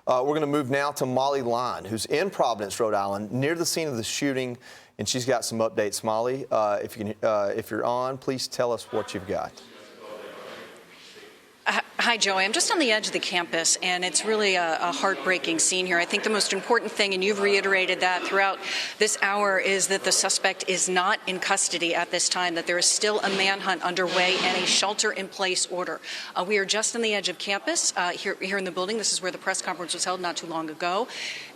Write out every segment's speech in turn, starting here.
We're going to move now to Molly Line, who's in Providence, Rhode Island, near the scene of the shooting, and she's got some updates. Molly, if you're on, please tell us what you've got. Hi, Joey. I'm just on the edge of the campus, and it's really a heartbreaking scene here. I think the most important thing, and you've reiterated that throughout this hour, is that the suspect is not in custody at this time, that there is still a manhunt underway and a shelter-in-place order. We are just on the edge of campus here in the building. This is where the press conference was held not too long ago.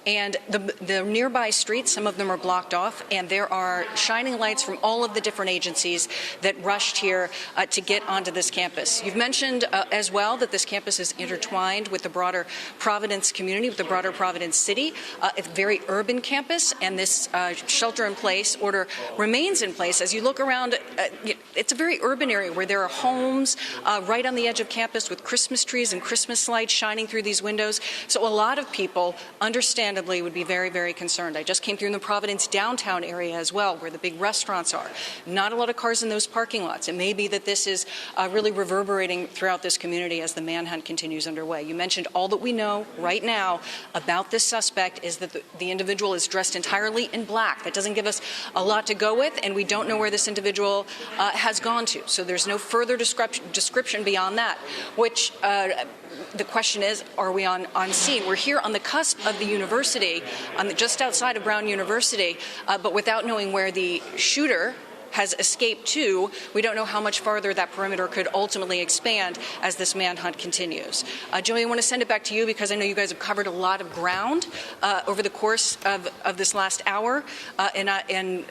And the nearby streets, some of them are blocked off, and there are shining lights from all of the different agencies that rushed here to get onto this campus. You've mentioned as well that this campus is intertwined with the broader Providence community, with the broader Providence city. It's a very urban campus, and this shelter-in-place order remains in place. As you look around, it's a very urban area where there are homes right on the edge of campus with Christmas trees and Christmas lights shining through these windows. So a lot of people understandably would be very, very concerned. I just came through in the Providence downtown area as well, where the big restaurants are. Not a lot of cars in those parking lots. It may be that this is really reverberating throughout this community as the manhunt continues underway. You mentioned all that we know right now about this suspect is that the individual is dressed entirely in black. That doesn't give us a lot to go with, and we don't know where this individual has gone to. So there's no further description beyond that, which the question is, are we on scene? We're here on the cusp of the university, just outside of Brown University, but without knowing where the shooter has escaped to, we don't know how much farther that perimeter could ultimately expand as this manhunt continues. Joey, I want to send it back to you because I know you guys have covered a lot of ground over the course of this last hour, and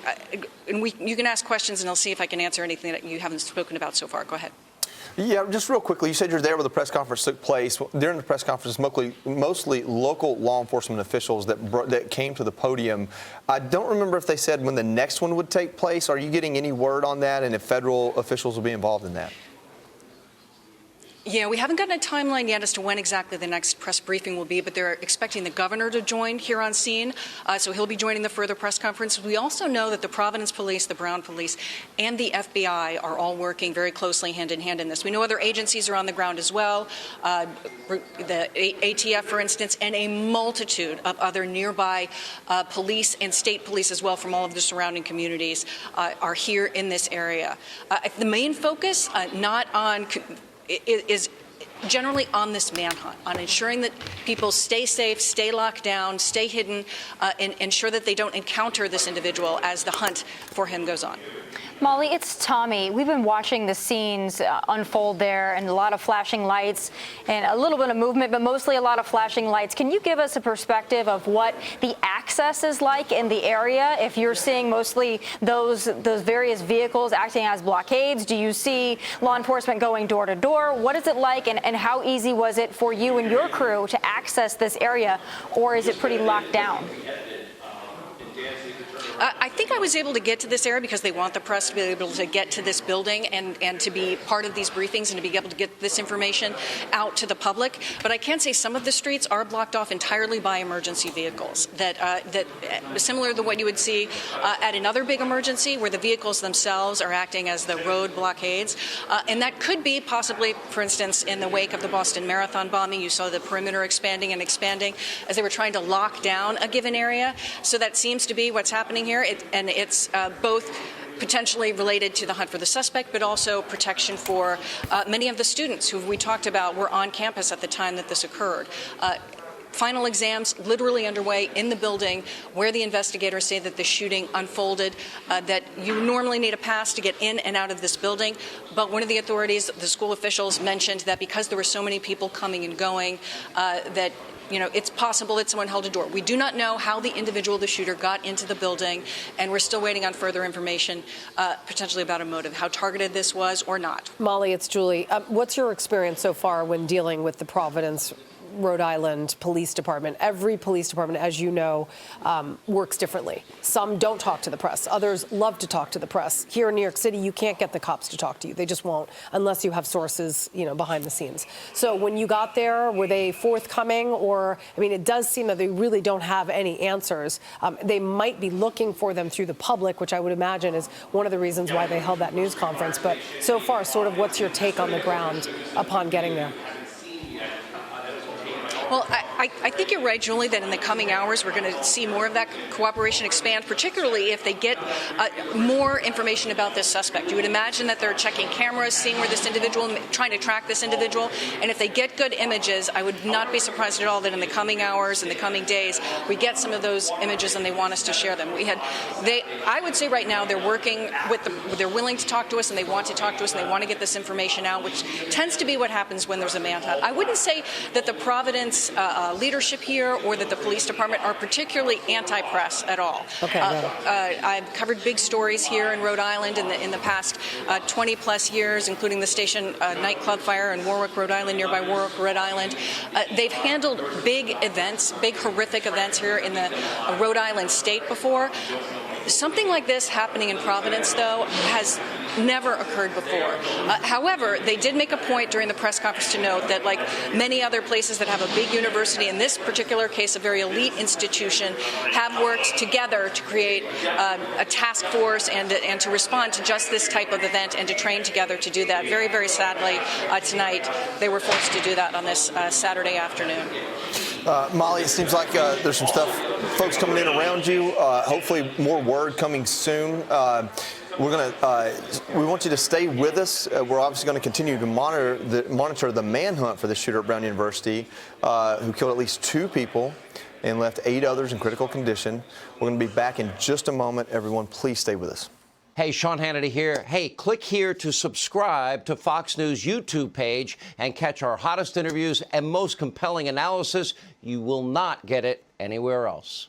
you can ask questions and I'll see if I can answer anything that you haven't spoken about so far. Go ahead. Yeah, just real quickly, you said you're there where the press conference took place. During the press conference, mostly local law enforcement officials that came to the podium. I don't remember if they said when the next one would take place. Are you getting any word on that, and if federal officials will be involved in that? Yeah, we haven't gotten a timeline yet as to when exactly the next press briefing will be, but they're expecting the governor to join here on scene, so he'll be joining the further press conference. We also know that the Providence Police, the Brown Police, and the FBI are all working very closely hand in hand in this. We know other agencies are on the ground as well, the ATF, for instance, and a multitude of other nearby police and state police as well from all of the surrounding communities are here in this area. The main focus, not on is generally on this manhunt, on ensuring that people stay safe, stay locked down, stay hidden, and ensure that they don't encounter this individual as the hunt for him goes on. Molly, it's Tommy. We've been watching the scenes unfold there, and a lot of flashing lights and a little bit of movement, but mostly a lot of flashing lights. Can you give us a perspective of what the access is like in the area? If you're seeing mostly those various vehicles acting as blockades, do you see law enforcement going door to door? What is it like, and how easy was it for you and your crew to access this area, or is it pretty locked down? I think I was able to get to this area because they want the press to be able to get to this building and to be part of these briefings and to be able to get this information out to the public. But I can say some of the streets are blocked off entirely by emergency vehicles that similar to what you would see at another big emergency where the vehicles themselves are acting as the road blockades. And that could be possibly, for instance, in the wake of the Boston Marathon bombing, you saw the perimeter expanding and expanding as they were trying to lock down a given area. So that seems to be what's happening here, and it's both potentially related to the hunt for the suspect, but also protection for many of the students who we talked about were on campus at the time that this occurred. Final exams literally underway in the building where the investigators say that the shooting unfolded, that you normally need a pass to get in and out of this building. But one of the authorities, the school officials, mentioned that because there were so many people coming and going, that it's possible that someone held a door. We do not know how the individual, the shooter, got into the building, and we're still waiting on further information, potentially about a motive, how targeted this was or not. Molly, it's Julie. What's your experience so far when dealing with the Providence, Rhode Island Police Department? Every police department, as you know, works differently. Some don't talk to the press. Others love to talk to the press. Here in New York City, you can't get the cops to talk to you. They just won't, unless you have sources, behind the scenes. So when you got there, were they forthcoming? Or, it does seem that they really don't have any answers. They might be looking for them through the public, which I would imagine is one of the reasons why they held that news conference. But so far, sort of what's your take on the ground upon getting there? Well, I think you're right, Julie, that in the coming hours we're going to see more of that cooperation expand, particularly if they get more information about this suspect. You would imagine that they're checking cameras, seeing where this individual, trying to track this individual, and if they get good images, I would not be surprised at all that in the coming hours, in the coming days, we get some of those images and they want us to share them. I would say right now they're working with they're willing to talk to us and they want to talk to us and they want to get this information out, which tends to be what happens when there's a manhunt. I wouldn't say that the Providence leadership here or that the police department are particularly anti-press at all. Okay, I've covered big stories here in Rhode Island in the past 20 plus years, including the station nightclub fire in Warwick, Rhode Island, nearby Warwick, Rhode Island. They've handled big events, big horrific events here in the Rhode Island state before. Something like this happening in Providence, though, has never occurred before. However, they did make a point during the press conference to note that, like many other places that have a big university, in this particular case, a very elite institution, have worked together to create a task force and to respond to just this type of event and to train together to do that. Very, very sadly, tonight, they were forced to do that on this Saturday afternoon. Molly, it seems like there's some stuff, folks coming in around you. Hopefully, more word coming soon. We want you to stay with us. We're obviously going to continue to monitor the manhunt for the shooter at Brown University, who killed at least 2 people and left 8 others in critical condition. We're going to be back in just a moment. Everyone, please stay with us. Hey, Sean Hannity here. Hey, click here to subscribe to Fox News YouTube page and catch our hottest interviews and most compelling analysis. You will not get it anywhere else.